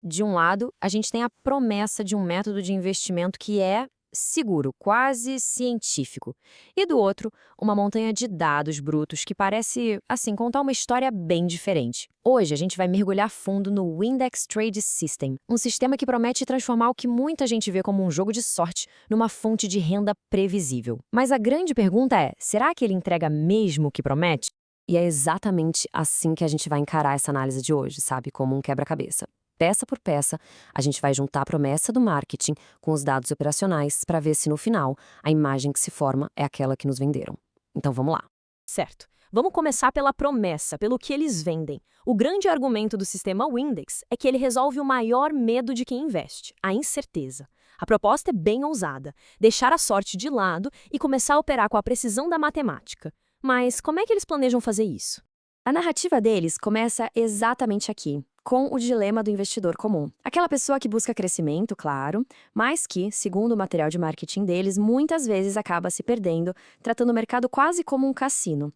De um lado, a gente tem a promessa de um método de investimento que é seguro, quase científico. E do outro, uma montanha de dados brutos que parece, assim, contar uma história bem diferente. Hoje, a gente vai mergulhar fundo no Index Trade System, um sistema que promete transformar o que muita gente vê como um jogo de sorte numa fonte de renda previsível. Mas a grande pergunta é, será que ele entrega mesmo o que promete? E é exatamente assim que a gente vai encarar essa análise de hoje, sabe? Como um quebra-cabeça. Peça por peça, a gente vai juntar a promessa do marketing com os dados operacionais para ver se no final a imagem que se forma é aquela que nos venderam. Então vamos lá. Certo. Vamos começar pela promessa, pelo que eles vendem. O grande argumento do sistema Windex é que ele resolve o maior medo de quem investe, a incerteza. A proposta é bem ousada, deixar a sorte de lado e começar a operar com a precisão da matemática. Mas como é que eles planejam fazer isso? A narrativa deles começa exatamente aqui, com o dilema do investidor comum. Aquela pessoa que busca crescimento, claro, mas que, segundo o material de marketing deles, muitas vezes acaba se perdendo, tratando o mercado quase como um cassino.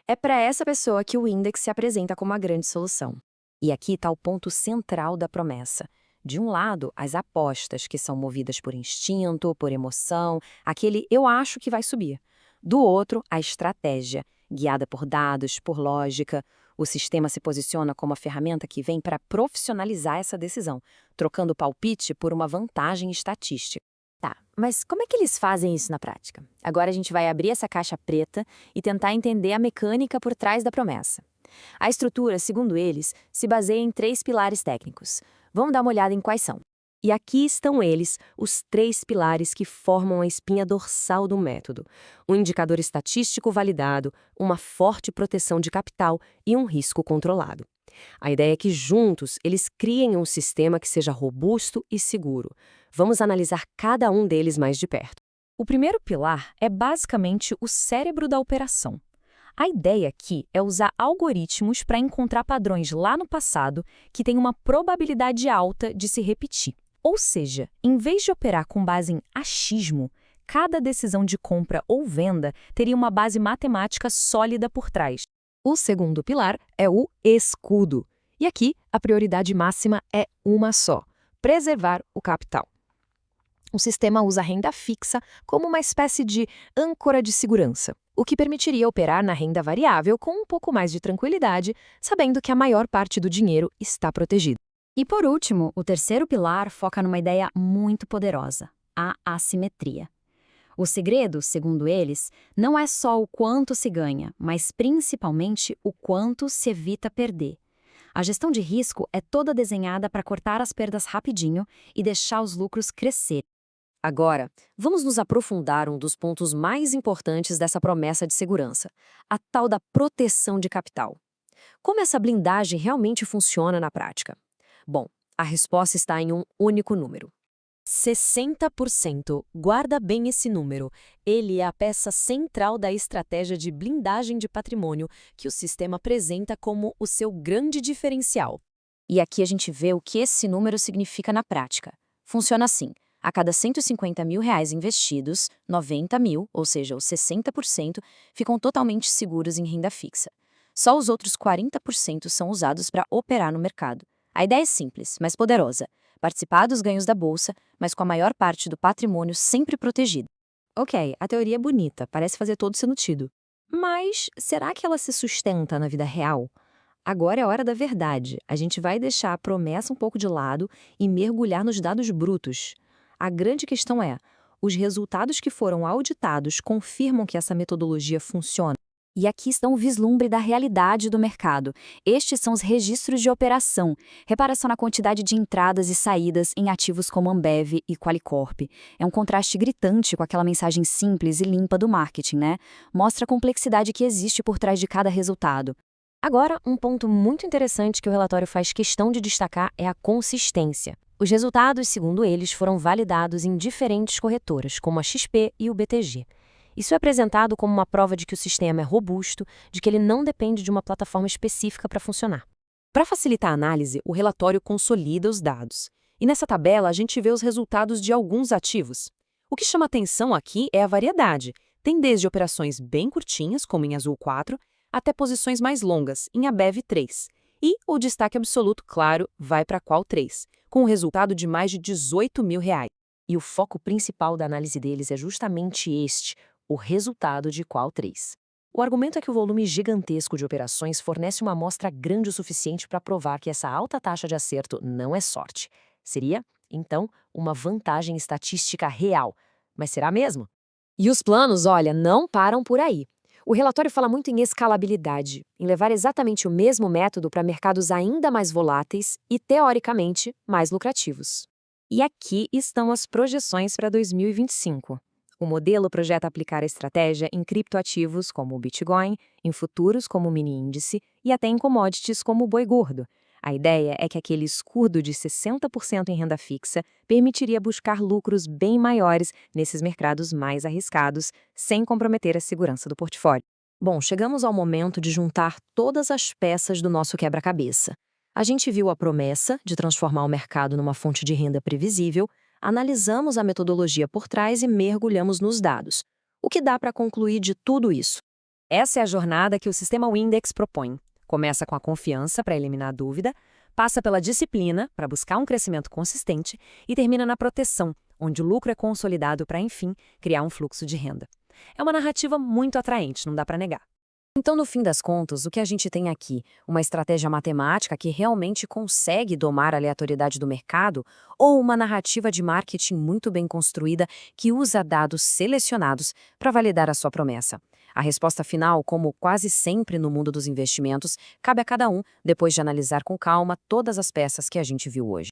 É para essa pessoa que o Index se apresenta como a grande solução. E aqui está o ponto central da promessa. De um lado, as apostas, que são movidas por instinto, por emoção, aquele eu acho que vai subir. Do outro, a estratégia, guiada por dados, por lógica. O sistema se posiciona como a ferramenta que vem para profissionalizar essa decisão, trocando o palpite por uma vantagem estatística. Tá, mas como é que eles fazem isso na prática? Agora a gente vai abrir essa caixa preta e tentar entender a mecânica por trás da promessa. A estrutura, segundo eles, se baseia em 3 pilares técnicos. Vamos dar uma olhada em quais são. E aqui estão eles, os 3 pilares que formam a espinha dorsal do método. Um indicador estatístico validado, uma forte proteção de capital e um risco controlado. A ideia é que juntos eles criem um sistema que seja robusto e seguro. Vamos analisar cada um deles mais de perto. O primeiro pilar é basicamente o cérebro da operação. A ideia aqui é usar algoritmos para encontrar padrões lá no passado que têm uma probabilidade alta de se repetir. Ou seja, em vez de operar com base em achismo, cada decisão de compra ou venda teria uma base matemática sólida por trás. O segundo pilar é o escudo. E aqui, a prioridade máxima é uma só: preservar o capital. O sistema usa a renda fixa como uma espécie de âncora de segurança, o que permitiria operar na renda variável com um pouco mais de tranquilidade, sabendo que a maior parte do dinheiro está protegida. E por último, o terceiro pilar foca numa ideia muito poderosa: a assimetria. O segredo, segundo eles, não é só o quanto se ganha, mas principalmente o quanto se evita perder. A gestão de risco é toda desenhada para cortar as perdas rapidinho e deixar os lucros crescer. Agora, vamos nos aprofundar um dos pontos mais importantes dessa promessa de segurança: a tal da proteção de capital. Como essa blindagem realmente funciona na prática? Bom, a resposta está em um único número. 60%. Guarda bem esse número. Ele é a peça central da estratégia de blindagem de patrimônio que o sistema apresenta como o seu grande diferencial. E aqui a gente vê o que esse número significa na prática. Funciona assim: a cada R$ 150 mil investidos, 90 mil, ou seja, os 60%, ficam totalmente seguros em renda fixa. Só os outros 40% são usados para operar no mercado. A ideia é simples, mas poderosa: participar dos ganhos da bolsa, mas com a maior parte do patrimônio sempre protegido. Ok, a teoria é bonita, parece fazer todo sentido. Mas será que ela se sustenta na vida real? Agora é a hora da verdade. A gente vai deixar a promessa um pouco de lado e mergulhar nos dados brutos. A grande questão é: os resultados que foram auditados confirmam que essa metodologia funciona? E aqui está um vislumbre da realidade do mercado. Estes são os registros de operação. Reparação na quantidade de entradas e saídas em ativos como Ambev e Qualicorp. É um contraste gritante com aquela mensagem simples e limpa do marketing, né? Mostra a complexidade que existe por trás de cada resultado. Agora, um ponto muito interessante que o relatório faz questão de destacar é a consistência. Os resultados, segundo eles, foram validados em diferentes corretoras, como a XP e o BTG. Isso é apresentado como uma prova de que o sistema é robusto, de que ele não depende de uma plataforma específica para funcionar. Para facilitar a análise, o relatório consolida os dados. E nessa tabela a gente vê os resultados de alguns ativos. O que chama atenção aqui é a variedade. Tem desde operações bem curtinhas, como em Azul 4, até posições mais longas, em Abev 3. E o destaque absoluto, claro, vai para a Qual 3, com um resultado de mais de R$ 18 mil. E o foco principal da análise deles é justamente este, o resultado de qual 3. O argumento é que o volume gigantesco de operações fornece uma amostra grande o suficiente para provar que essa alta taxa de acerto não é sorte. Seria, então, uma vantagem estatística real. Mas será mesmo? E os planos, olha, não param por aí. O relatório fala muito em escalabilidade, em levar exatamente o mesmo método para mercados ainda mais voláteis e, teoricamente, mais lucrativos. E aqui estão as projeções para 2025. O modelo projeta aplicar a estratégia em criptoativos como o Bitcoin, em futuros como o mini-índice e até em commodities como o boi gordo. A ideia é que aquele escudo de 60% em renda fixa permitiria buscar lucros bem maiores nesses mercados mais arriscados, sem comprometer a segurança do portfólio. Bom, chegamos ao momento de juntar todas as peças do nosso quebra-cabeça. A gente viu a promessa de transformar o mercado numa fonte de renda previsível, analisamos a metodologia por trás e mergulhamos nos dados. O que dá para concluir de tudo isso? Essa é a jornada que o sistema Windex propõe. Começa com a confiança para eliminar a dúvida, passa pela disciplina para buscar um crescimento consistente e termina na proteção, onde o lucro é consolidado para, enfim, criar um fluxo de renda. É uma narrativa muito atraente, não dá para negar. Então, no fim das contas, o que a gente tem aqui? Uma estratégia matemática que realmente consegue domar a aleatoriedade do mercado ou uma narrativa de marketing muito bem construída que usa dados selecionados para validar a sua promessa? A resposta final, como quase sempre no mundo dos investimentos, cabe a cada um depois de analisar com calma todas as peças que a gente viu hoje.